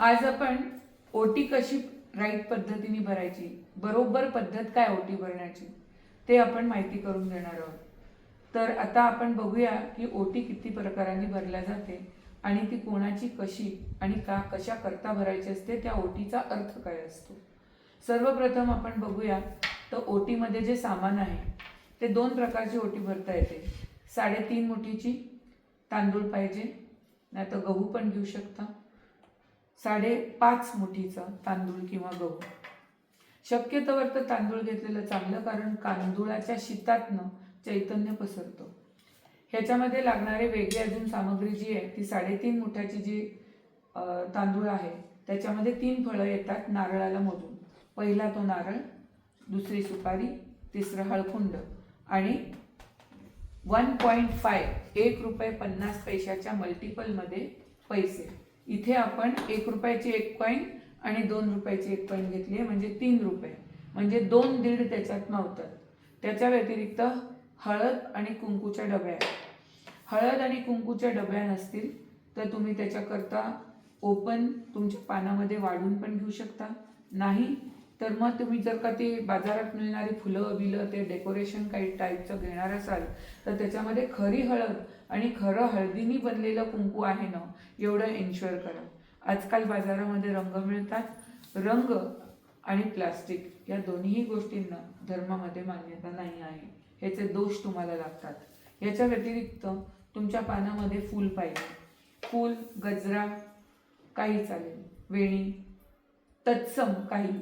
आज आपण ओटी कशी राईट पद्धतीने भरायची, बरोबर पद्धत काय ओटी भरण्याची ते आपण माहिती करून घेणार आहोत. तर आता आपण बघूया की ओटी किती प्रकारांनी भरल्या जाते आणि ती कोणाची कशी आणि कशा करता भरायची असते, त्या ओटीचा अर्थ काय असतो. सर्वप्रथम आपण बघूया तर ओटीमध्ये जे सामान आहे ते दोन प्रकारची ओटी भरता येते. 3.5 मुठीची तांदूळ पाहिजे, नाही तर गहू पण घेऊ शकता. 5.5 मुठीचा तांदूळ किंवा गहू. शक्यतोवर तर तांदूळ घेतलेलं चांगलं, कारण तांदूळाच्या शीतातनं चैतन्य पसरतं. ह्याच्यामध्ये लागणारे वेगळी अजून सामग्री जी आहे ती 3.5 मुठाची जी तांदूळ आहे त्याच्यामध्ये 3 फळं येतात नारळाला मोजून. पहिला तो नारळ, दुसरी सुपारी, तिसरं हळकुंड आणि 1.5 ₹1.50 मल्टिपलमध्ये पैसे. इथे आपण 1 रुपयाची 1 कॉईन आणि 2 रुपयाची 1 कॉईन घेतली आहे, म्हणजे 3 रुपये, म्हणजे 2.5 त्याच्यात मावतात. त्याच्या व्यतिरिक्त हळद आणि कुंकूच्या डब्या. हळद आणि कुंकूच्या डब्या नसतील तर तुम्ही त्याच्याकरता ओपन तुमच्या पानामध्ये वाढून पण घेऊ शकता. नाही तर मग तुम्ही जर का ते बाजारात मिळणारी फुलं बिलं ते डेकोरेशन काही टाईपचं घेणार असाल तर त्याच्यामध्ये खरी हळद आणि खरं हळदीने बनलेलं कुंकू आहे ना, एवढं एन्श्युअर करा. आजकाल बाजारामध्ये रंग मिळतात. रंग आणि प्लास्टिक या दोन्ही गोष्टींना धर्मामध्ये मान्यता नाही आहे. ह्याचे दोष तुम्हाला लागतात. याच्या व्यतिरिक्त तुमच्या पानामध्ये फूल पाहिजे. फूल, गजरा काही चालेल, वेणी, तत्सम काही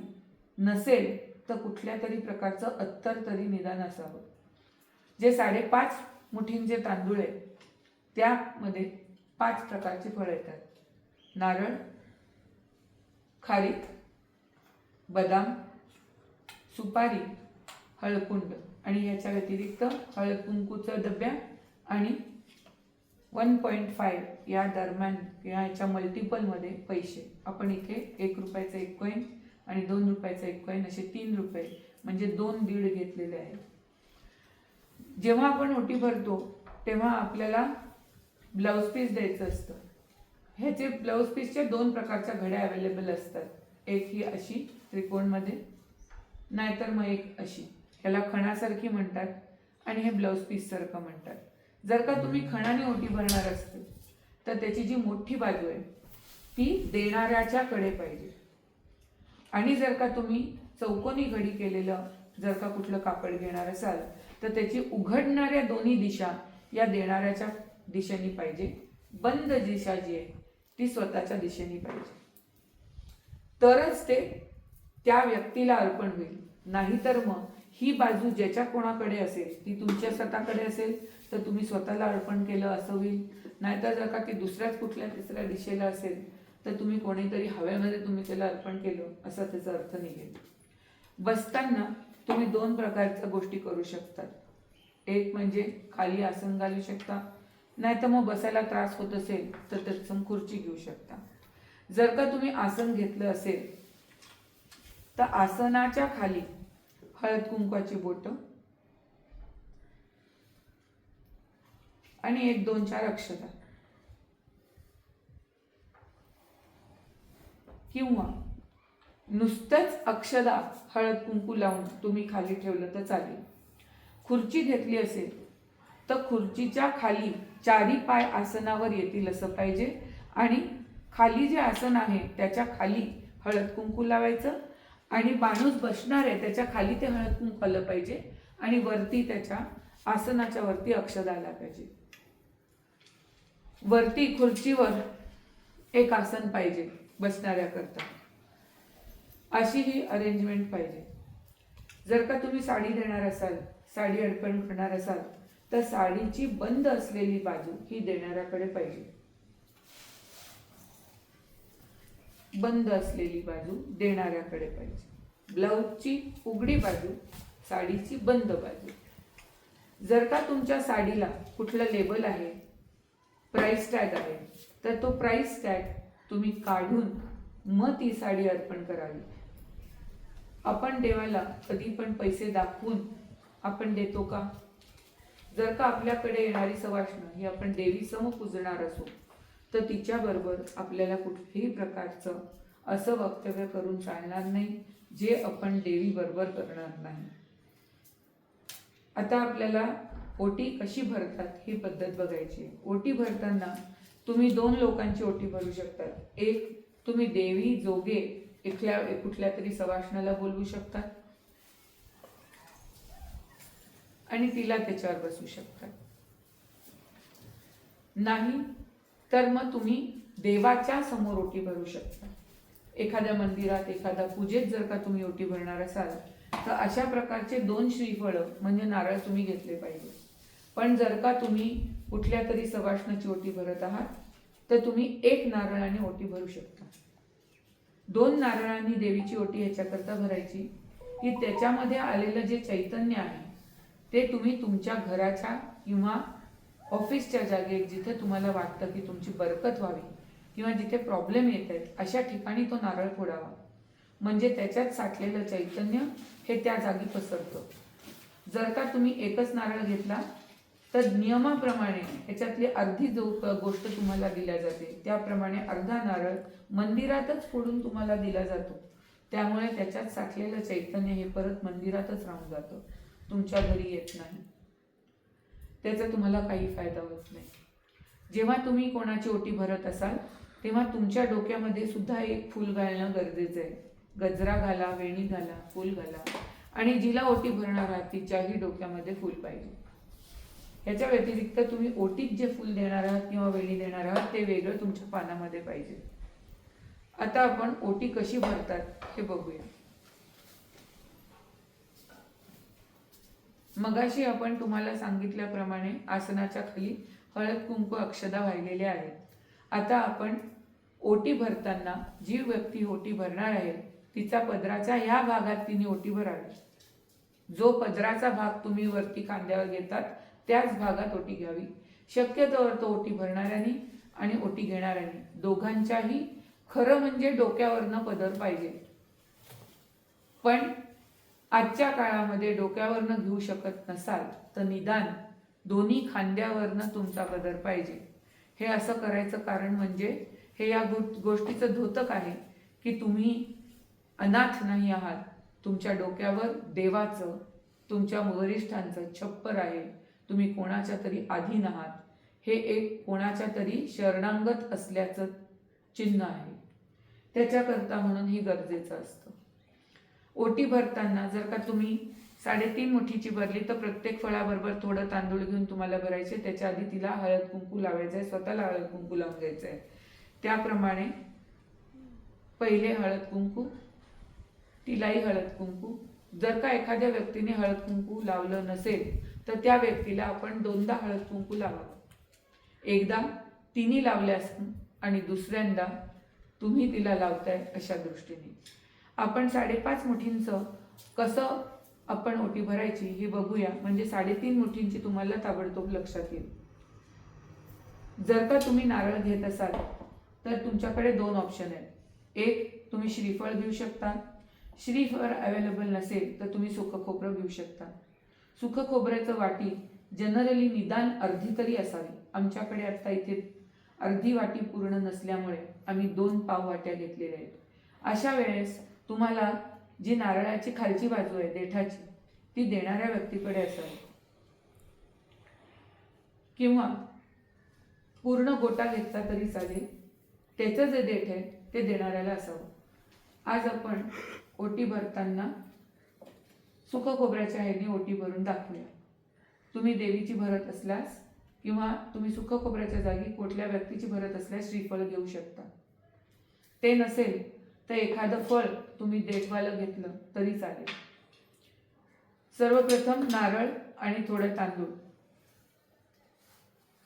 नसेल तर कुठल्या तरी प्रकारचं अत्तर तरी निदान असावं. जे 5.5 मुठींचे तांदूळ आहे त्यामध्ये 5 प्रकारची फळं येतात. नारळ, खारीक, बदाम, सुपारी, हळकुंड आणि ह्याच्या व्यतिरिक्त हळद कुंकूचा डब्या आणि 1.5 या दरम्यान किंवा ह्याच्या मल्टिपलमध्ये पैसे. आपण इथे 1 रुपयाचं 1 कॉईन आणि 2 रुपयाचं 1 कॉईन असे 3 रुपये म्हणजे 2.5 घेतलेले आहे. जेव्हा आपण ओटी भरतो तेव्हा आपल्याला ब्लाऊज पीस द्यायचं असतं. ह्याचे ब्लाऊज पीसच्या 2 प्रकारच्या घड्या अवेलेबल असतात. एक ही अशी त्रिकोणमध्ये, नाहीतर मग एक अशी. ह्याला खणासारखी म्हणतात आणि हे ब्लाऊज पीससारखं म्हणतात. जर का तुम्ही खणाने ओटी भरणार असते तर त्याची जी मोठी बाजू आहे ती देणाऱ्याच्या कडे पाहिजे. आणि जर का तुम्ही चौकोनी घडी केलेलं जर का कुठलं कापड घेणार असाल तर त्याची उघडणाऱ्या दोन्ही दिशा या देणाऱ्याच्या दिशेने पाहिजे. बंद दिशा जी आहे ती स्वतःच्या दिशेने पाहिजे, तरच ते त्या व्यक्तीला अर्पण होईल. नाहीतर मग ही बाजू ज्याच्या कोणाकडे असेल ती तुमच्या स्वतःकडे असेल तर तुम्ही स्वतःला अर्पण केलं असं होईल. नाहीतर जर का ती दुसऱ्याच कुठल्या तिसऱ्या दिशेला असेल तर तुम्ही कोणीतरी हवेमध्ये तुम्ही त्याला अर्पण केलं असा त्याचा अर्थ निघेल. बसताना तुम्ही 2 प्रकारच्या गोष्टी करू शकता. एक म्हणजे खाली आसन घालू शकता, नाही तर मग बसायला त्रास होत असेल तर तत्सम खुर्ची घेऊ शकता. जर का तुम्ही आसन घेतलं असेल तर आसनाच्या खाली हळद कुंकवाची बोटं आणि 1-2-4 अक्षता, किंवा नुसतंच अक्षदा हळद कुंकू लावून तुम्ही खाली ठेवलं तर चालेल. खुर्ची घेतली असेल तर खुर्चीच्या खाली 4 पाय आसनावर येतील असं पाहिजे आणि खाली जे आसन आहे त्याच्या खाली हळद कुंकू लावायचं आणि माणूस बसणार आहे त्याच्या खाली ते हळद कुंकू आलं पाहिजे आणि वरती त्याच्या आसनाच्या वरती अक्षदा आला पाहिजे. वरती खुर्चीवर एक आसन पाहिजे बसणाऱ्याकरता. अशी ही अरेंजमेंट पाहिजे. जर का तुम्ही साडी देणार असाल, साडी अर्पण करणार असाल तर साडीची बंद असलेली बाजू ही देणाऱ्याकडे पाहिजे. बंद असलेली बाजू देणाऱ्याकडे पाहिजे. ब्लाऊजची उघडी बाजू, साडीची बंद बाजू. जर का तुमच्या साडीला कुठलं लेबल आहे, प्राइस टॅग आहे, तर तो प्राइस टॅग तुम्ही काढून मग ती साडी अर्पण करावी. आपण देवाला कधी पण पैसे दाखवून आपण देतो का? जर का आपल्याकडे येणारी सवाष्ण ही आपण देवी सम पूजणार असू तर तिच्याबरोबर आपल्याला कुठल्याही प्रकारचं असं वक्तव्य करून चालणार नाही जे आपण देवीबरोबर करणार नाही. आता आपल्याला ओटी कशी भरतात ही पद्धत बघायची. ओटी भरताना तुम्ही 2 लोकांची ओटी भरू शकता. एक, तुम्ही देवी जोगे कुठल्या तरी सवाष्णाला बोलवू शकता आणि तिला त्याच्यावर बसू शकता. नाही तर मग तुम्ही देवाच्या समोर ओटी भरू शकता. एखाद्या मंदिरात, एखाद्या पूजेत जर का तुम्ही ओटी भरणार असाल तर अशा प्रकारचे 2 श्रीफळं म्हणजे नारळ तुम्ही घेतले पाहिजे. पण जर का तुम्ही कुठल्या तरी सवाष्णाची ओटी भरत आहात तर तुम्ही 1 नारळाने ओटी भरू शकता. 2 नारळांनी देवीची ओटी ह्याच्याकरता भरायची की त्याच्यामध्ये आलेलं जे चैतन्य आहे ते तुम्ही तुमच्या घराच्या किंवा ऑफिसच्या जागेत जिथे तुम्हाला वाटतं की तुमची बरकत व्हावी किंवा जिथे प्रॉब्लेम येत आहेत अशा ठिकाणी तो नारळ फोडावा. म्हणजे त्याच्यात साठलेलं चैतन्य हे त्या जागी पसरतं. जर का तुम्ही एकच नारळ घेतला तर नियमाप्रमाणे ह्याच्यातली अर्धी गोष्ट तुम्हाला दिल्या जाते. त्याप्रमाणे अर्धा नारळ मंदिरातच फोडून तुम्हाला दिला जातो. त्यामुळे त्याच्यात साठलेलं चैतन्य हे परत मंदिरातच राहून जातं, तुमच्या घरी येत नाही. त्याचा तुम्हाला काही फायदा होत नाही. जेव्हा तुम्ही कोणाची ओटी भरत असाल तेव्हा तुमच्या डोक्यामध्ये सुद्धा एक फूल घालणं गरजेचं आहे. गजरा घाला, वेणी घाला, फूल घाला आणि जिला ओटी भरणार आहात तिच्याही डोक्यामध्ये फूल पाहिजे. ह्याच्या व्यतिरिक्त तुम्ही ओटीत जे फूल देणार आहात किंवा वेणी देणार आहात ते वेगळं तुमच्या पानामध्ये पाहिजे. आता आपण ओटी कशी भरतात हे बघूया. मगाशी आपण तुम्हाला सांगितल्याप्रमाणे आसनाच्या खाली हळद कुंकू अक्षदा वाहिलेले आहेत. आता आपण ओटी भरताना जी व्यक्ती ओटी भरणार आहे तिचा पदराच्या ह्या भागात तिने ओटी भरावी. जो पदराचा भाग तुम्ही वरती खांद्यावर घेतात त्याच भागात ओटी घ्यावी. शक्यतोवर तो ओटी भरणाऱ्यांनी आणि ओटी घेणाऱ्यांनी दोघांच्याही खरं म्हणजे डोक्यावरनं पदर पाहिजे. पण आजच्या काळामध्ये डोक्यावरनं घेऊ शकत नसाल तर निदान दोन्ही खांद्यावरनं तुमचा पदर पाहिजे. हे असं करायचं कारण म्हणजे हे या गोष्टीचं द्योतक आहे की तुम्ही अनाथ नाही आहात. तुमच्या डोक्यावर देवाचं, तुमच्या वरिष्ठांचं छप्पर आहे. तुम्ही कोणाच्या तरी अधीन आहात. हे एक कोणाच्या तरी शरणागत असल्याचं चिन्ह आहे. त्याच्याकरता म्हणून हे गरजेचं असतं. ओटी भरताना जर का तुम्ही 3.5 मुठीची भरली तर प्रत्येक फळाबरोबर थोडं तांदूळ घेऊन तुम्हाला भरायचे. त्याच्या आधी तिला हळद कुंकू लावायचं आहे, स्वतःला हळद कुंकू लावून घ्यायचं आहे. त्याप्रमाणे पहिले हळद कुंकू, तिलाही हळद कुंकू. जर का एखाद्या व्यक्तीने हळद कुंकू लावलं नसेल तर त्या व्यक्तीला आपण 2दा हळद कुंकू लावावं. एकदा तिने लावल्यास आणि दुसऱ्यांदा तुम्ही तिला लावताय अशा दृष्टीने. आपण 5.5 मुठींचं कसं आपण ओटी भरायची हे बघूया. म्हणजे 3.5 मुठींची तुम्हाला ताबडतोब लक्षात येईल. जर का तुम्ही नारळ घेत असाल तर तुमच्याकडे 2 ऑप्शन आहेत. एक, तुम्ही श्रीफळ घेऊ शकता. श्रीफळ अवेलेबल नसेल तर तुम्ही सुकं खोबरं घेऊ शकता. सुकं खोबऱ्याचं वाटी जनरली निदान अर्धी तरी असावी. आमच्याकडे आता इथे अर्धी वाटी पूर्ण नसल्यामुळे आम्ही 2 पाव वाट्या घेतलेल्या आहेत. अशा वेळेस तुम्हाला जी नारळाची खालची बाजू आहे देठाची ती देणाऱ्या व्यक्तीकडे असावी किंवा पूर्ण गोटा घेतला तरी चालेल. त्याचं जे देठ आहे ते देणाऱ्याला असावं. आज आपण ओटी भरताना सुकं खोबऱ्याच्या ह्याने ओटी भरून दाखवूया. तुम्ही देवीची भरत असल्यास किंवा तुम्ही सुकं खोबऱ्याच्या जागी कुठल्या व्यक्तीची भरत असल्यास श्रीफळ घेऊ शकता. ते नसेल तर एखादं फळ तुम्ही देठवालं घेतलं तरी चालेल. सर्वप्रथम नारळ आणि थोडं तांदूळ.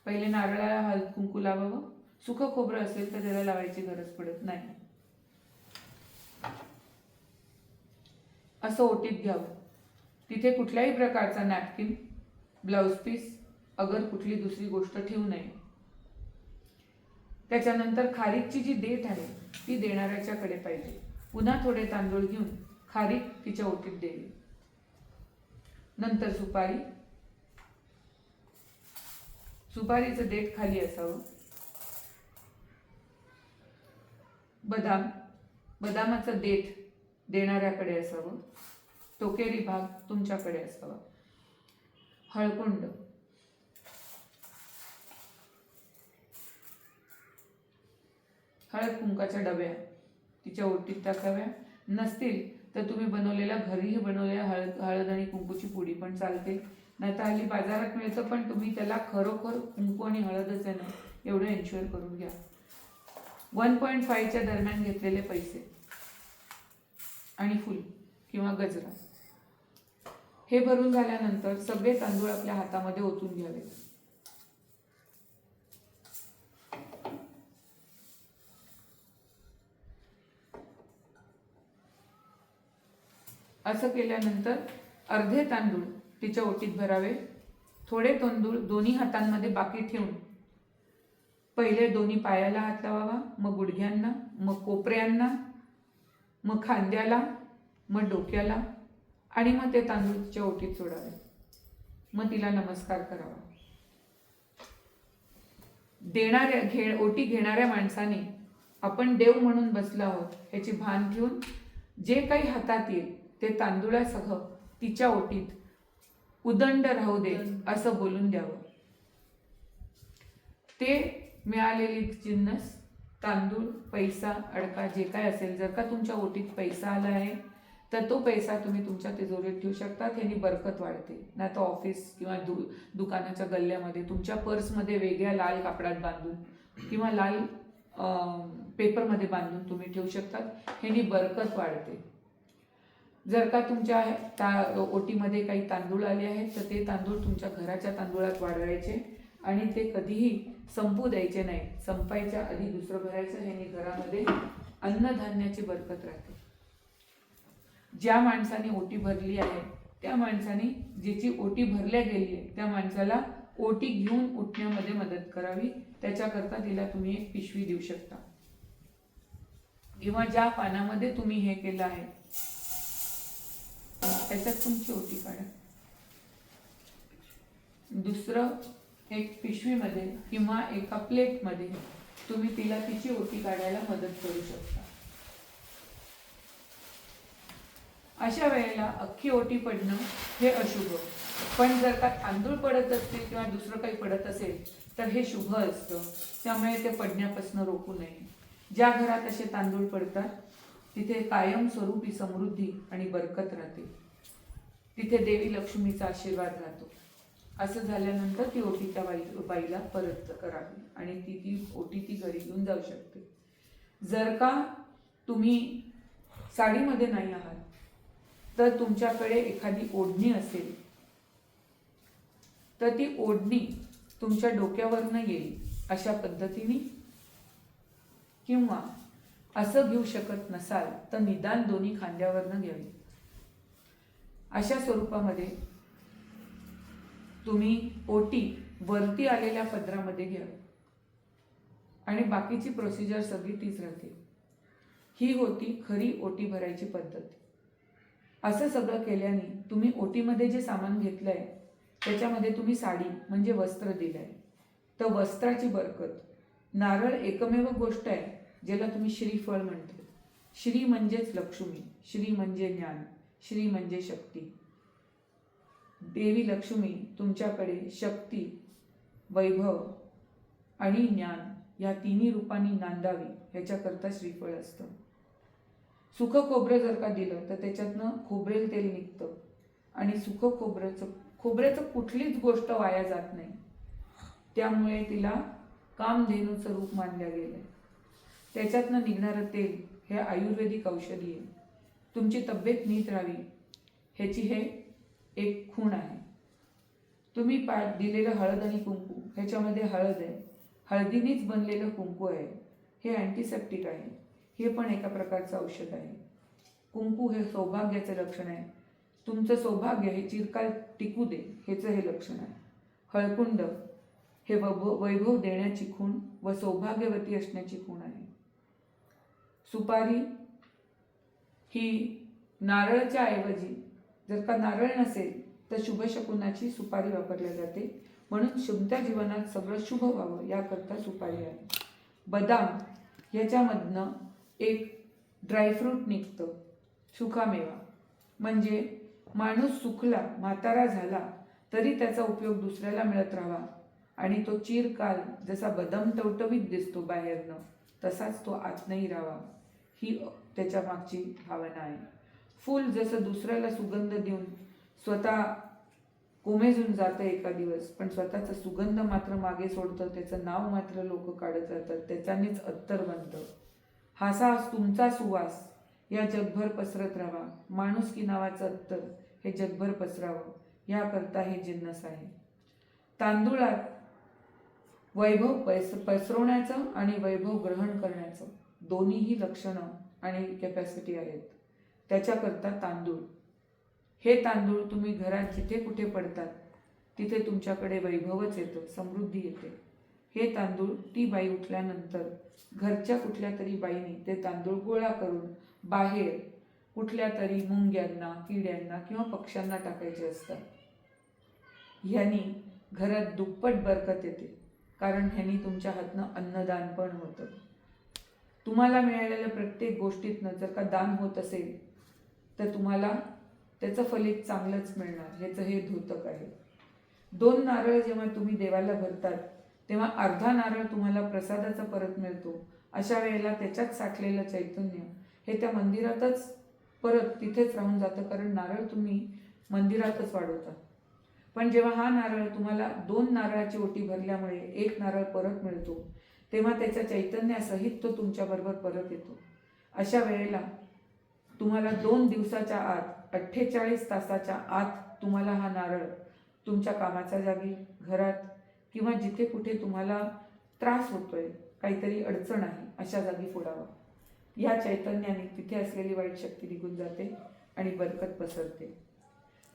पहिले नारळाला हळद कुंकू लावावं. सुकं खोबरं असेल तर त्याला लावायची गरज पडत नाही. असं ओटीत घ्यावं. तिथे कुठल्याही प्रकारचा नॅपकिन, ब्लाउज पीस अगर कुठली दुसरी गोष्ट ठेवू नये. त्याच्यानंतर खारीकची जी देठ आहे ती देणाऱ्याच्याकडे पाहिजे. पुन्हा थोडे तांदूळ घेऊन खारीक तिच्या ओटीत द्यावी. नंतर सुपारी. सुपारीचं देठ खाली असावं. बदामाचं देठ देणाऱ्याकडे असावं, टोकेरी भाग तुमच्याकडे असावा. हळकुंड, हळद कुंकाच्या डब्या तिच्या ओटीत टाकाव्या. नसतील तर तुम्ही घरीही बनवलेल्या हळद आणि कुंकूची पुडी पण चालते. नाही तर हल्ली बाजारात मिळतं, पण तुम्ही त्याला खरोखर कुंकू आणि हळदच आहे ना एवढं एन्श्युअर करून घ्या. 1.5च्या दरम्यान घेतलेले पैसे आणि फुल किंवा गजरा हे भरून झाल्यानंतर सगळे तांदूळ आपल्या हातामध्ये ओतून घ्यावे. असं केल्यानंतर अर्धे तांदूळ तिच्या ओटीत भरावे. थोडे तांदूळ दोन्ही हातांमध्ये बाकी ठेवून पहिले दोन्ही पायाला हात लावावा, मग गुडघ्यांना, मग कोपऱ्यांना, मग खांद्याला, मग डोक्याला आणि मग ते तांदूळ तिच्या ओटीत सोडावे. मग तिला नमस्कार करावा. ओटी घेणाऱ्या माणसाने आपण देव म्हणून बसलो आहोत ह्याची भान ठेवून जे काही हातात येईल ते तांदूळासह तिच्या ओटीत उदंड राहू दे असं बोलून द्यावं. ते मिळालेली जिन्नस, तांदूळ, पैसा, अडका जे काय असेल, जर का तुमच्या ओटीत पैसा आला आहे तर तो पैसा तुम्ही तुमच्या तिजोरीत ठेवू शकता. त्याने बरकत वाढते. नाही तर ऑफिस किंवा दुकानाच्या गल्ल्यामध्ये तुमच्या पर्समध्ये वेगळ्या लाल कापडात बांधून किंवा लाल पेपरमध्ये बांधून तुम्ही ठेवू शकतात. ह्यानी बरकत वाढते. जर का तुमच्या ओटीमध्ये काही तांदूळ आले आहेत तर ते तांदूळ तुमच्या घराच्या तांदूळात वाढवायचे आणि ते कधीही संपू द्यायचे नाही. संपायच्या आधी दुसरं भरायचं. ह्याने घरामध्ये अन्नधान्याची बरकत राहते. ज्या माणसाने ओटी भरली आहे त्या माणसाने, ज्याची ओटी भरल्या गेली आहे त्या माणसाला ओटी घेऊन उठण्यामध्ये मदत करावी. त्याच्याकरता तिला तुम्ही एक पिशवी देऊ शकता किंवा ज्या पानामध्ये तुम्ही हे केलं आहे त्याच्यात तुमची ओटी काढा. दुसरं एक पिशवीमध्ये किंवा एका प्लेटमध्ये तुम्ही तिला तिची ओटी काढायला मदत करू शकता. अशा वेळेला अख्खी ओटी पडणं हे अशुभ, पण जर का तांदूळ पडत असतील किंवा दुसरं काही पडत असेल तर हे शुभ असतं. त्यामुळे ते पडण्यापासून रोखू नये. ज्या घरात असे तांदूळ पडतात तिथे कायमस्वरूपी समृद्धी आणि बरकत राहते. तिथे देवी लक्ष्मीचा आशीर्वाद राहतो. असं झाल्यानंतर ती ओटी त्या बाईला परत करावी आणि ती ओटी ती घरी घेऊन जाऊ शकते. जर का तुम्ही साडीमध्ये नाही आहात तर तुमच्याकडे एखादी ओढणी असेल तर ती ओढणी तुमच्या डोक्यावरनं येईल अशा पद्धतीने, किंवा असं घेऊ शकत नसाल तर निदान दोन्ही खांद्यावरनं घ्यावी. अशा स्वरूपामध्ये तुम्ही ओटी वरती आलेल्या पदरामध्ये घ्या आणि बाकीची प्रोसिजर सगळी तीच राहते. ही होती खरी ओटी भरायची पद्धत. असं सगळं केल्याने तुम्ही ओटीमध्ये जे सामान घेतलंय त्याच्यामध्ये तुम्ही साडी म्हणजे वस्त्र दिलंय, तर वस्त्राची बरकत. नारळ एकमेव गोष्ट आहे ज्याला तुम्ही श्रीफळ म्हणतो. श्री म्हणजेच लक्ष्मी, श्री म्हणजे ज्ञान, श्री म्हणजे शक्ती. देवी लक्ष्मी तुमच्याकडे शक्ती, वैभव आणि ज्ञान या तिन्ही रूपांनी नांदावी ह्याच्याकरता श्रीफळ असतं. सुख खोबरं जर का दिलं तर त्याच्यातनं खोबरेल तेल निघतं आणि खोबऱ्याचं कुठलीच गोष्ट वाया जात नाही. त्यामुळे तिला कामधेनूचं रूप मानलं गेलंय. त्याच्यातनं निघणारं तेल हे आयुर्वेदिक औषधी आहे. तुमची तब्येत नीट राहावी ह्याची हे एक खूण आहे. तुम्ही दिलेलं हळद आणि कुंकू, ह्याच्यामध्ये हळद आहे, हळदीनेच बनलेलं कुंकू आहे. हे अँटीसेप्टिक आहे. हे पण एका प्रकारचं औषध आहे. कुंकू हे सौभाग्याचं लक्षण आहे. तुमचं सौभाग्य हे चिरकाल टिकू दे ह्याचं हे लक्षण आहे. हळकुंड हे वैभव देण्याची खूण व सौभाग्यवती असण्याची खूण आहे. सुपारी ही नारळाच्या ऐवजी जर का नारळ नसेल तर शुभशकुनाची सुपारी वापरल्या जाते. म्हणून शुभत्या जीवनात सगळं शुभ व्हावं याकरता सुपारी आहे. बदाम ह्याच्यामधनं एक ड्रायफ्रूट निघतं, सुकामेवा. म्हणजे माणूस सुखला, म्हातारा झाला तरी त्याचा उपयोग दुसऱ्याला मिळत राहावा आणि तो चिरकाल जसा बदम टवटवीत दिसतो बाहेरनं, तसाच तो आतनही राहावा, ही त्याच्या मागची भावना आहे. फूल जसं दुसऱ्याला सुगंध देऊन स्वतः कोमेजून जातं एका दिवस, पण स्वतःचा सुगंध मात्र मागे सोडतं, त्याचं नाव मात्र लोक काढत राहतात, त्याच्यानेच अत्तर बनतं. हासा तुमचा सुवास या जगभर पसरत राहावा, माणुसकी नावाचं अत्तर हे जगभर पसरावं, याकरता हे जिन्नस आहे. तांदूळात वैभव पसरवण्याचं आणि वैभव ग्रहण करण्याचं दोन्हीही लक्षणं आणि कॅपॅसिटी आहेत. त्याच्याकरता तांदूळ, हे तांदूळ तुम्ही घरात जिथे कुठे पडतात तिथे तुमच्याकडे वैभवच येतं, समृद्धी येते. हे तांदूळ ती बाई उठल्यानंतर घरच्या कुठल्या तरी बाईने ते तांदूळ गोळा करून बाहेर कुठल्या तरी मुंग्यांना, किड्यांना किंवा पक्ष्यांना टाकायचे असतात. ह्यानी घरात दुप्पट बरकत येते, कारण ह्यानी तुमच्या हातनं अन्नदान पण होतं. तुम्हाला मिळालेल्या प्रत्येक गोष्टीतनं जर का दान होत असेल तर तुम्हाला त्याचं फलित चांगलंच मिळणार, ह्याचं हे द्योतक आहे. 2 नारळ जेव्हा तुम्ही देवाला भरतात तेव्हा अर्धा नारळ तुम्हाला प्रसादाचा परत मिळतो. अशा वेळेला त्याच्यात साठलेलं चैतन्य हे त्या मंदिरातच परत तिथेच राहून जातं, कारण नारळ तुम्ही मंदिरातच वाढवता. पण जेव्हा हा नारळ तुम्हाला 2 नारळाची ओटी भरल्यामुळे 1 नारळ परत मिळतो, तेव्हा त्याच्या चैतन्यासहित तो तुमच्याबरोबर परत येतो. अशा वेळेला तुम्हाला 2 दिवसाच्या आत, 48 तासाच्या आत तुम्हाला हा नारळ तुमच्या कामाच्या जागी, घरात किंवा जिथे कुठे तुम्हाला त्रास होतोय, काहीतरी अडचण आहे, अशा जागी फोडावा. या चैतन्याने तिथे असलेली वाईट शक्ती निघून जाते आणि बरकत पसरते.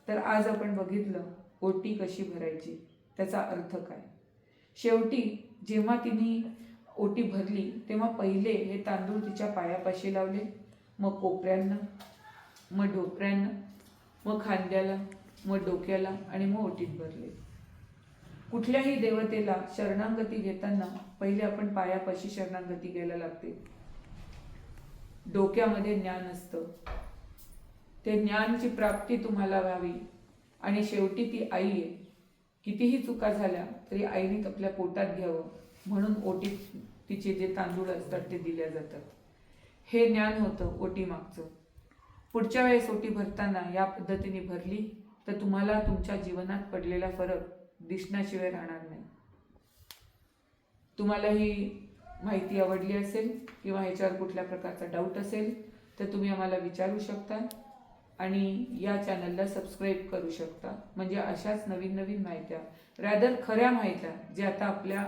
तर आज आपण बघितलं ओटी कशी भरायची, त्याचा अर्थ काय. शेवटी जेव्हा तिने ओटी भरली तेव्हा पहिले हे तांदूळ तिच्या पायापाशी लावले, मग कोपऱ्यांना, मग ढोपऱ्यांना, मग खांद्याला, मग डोक्याला आणि मग ओटीत भरले. कुठल्याही देवतेला शरणागती घेताना पहिले आपण पायापाशी शरणागती घ्यायला लागते. डोक्यामध्ये ज्ञान असतं, ते ज्ञानची प्राप्ती तुम्हाला व्हावी आणि शेवटी ती आई आहे. कितीही चुका झाल्या तरी आईने आपल्या पोटात घ्यावं म्हणून ओटीत तिचे जे तांदूळ असतात ते दिल्या जातात. हे ज्ञान होतं ओटी मागचं. पुढच्या वेळेस ओटी भरताना या पद्धतीने भरली तर तुम्हाला तुमच्या जीवनात पडलेला फरक दिसण्याशिवाय राहणार नाही. तुम्हाला ही माहिती आवडली असेल किंवा ह्याच्यावर कुठल्या प्रकारचा डाऊट असेल तर तुम्ही आम्हाला विचारू शकता आणि या चॅनलला सबस्क्राईब करू शकता. म्हणजे अशाच नवीन नवीन माहित्या, रॅदर खऱ्या माहित्या, जे आता आपल्या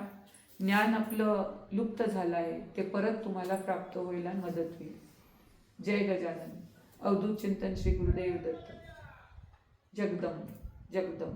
ज्ञान आपलं लुप्त झालं आहे ते परत तुम्हाला प्राप्त व्हायला मदत होईल. जय गजानन. अवधूत चिंतन श्री गुरुदेव दत्त. जगदम जगदम.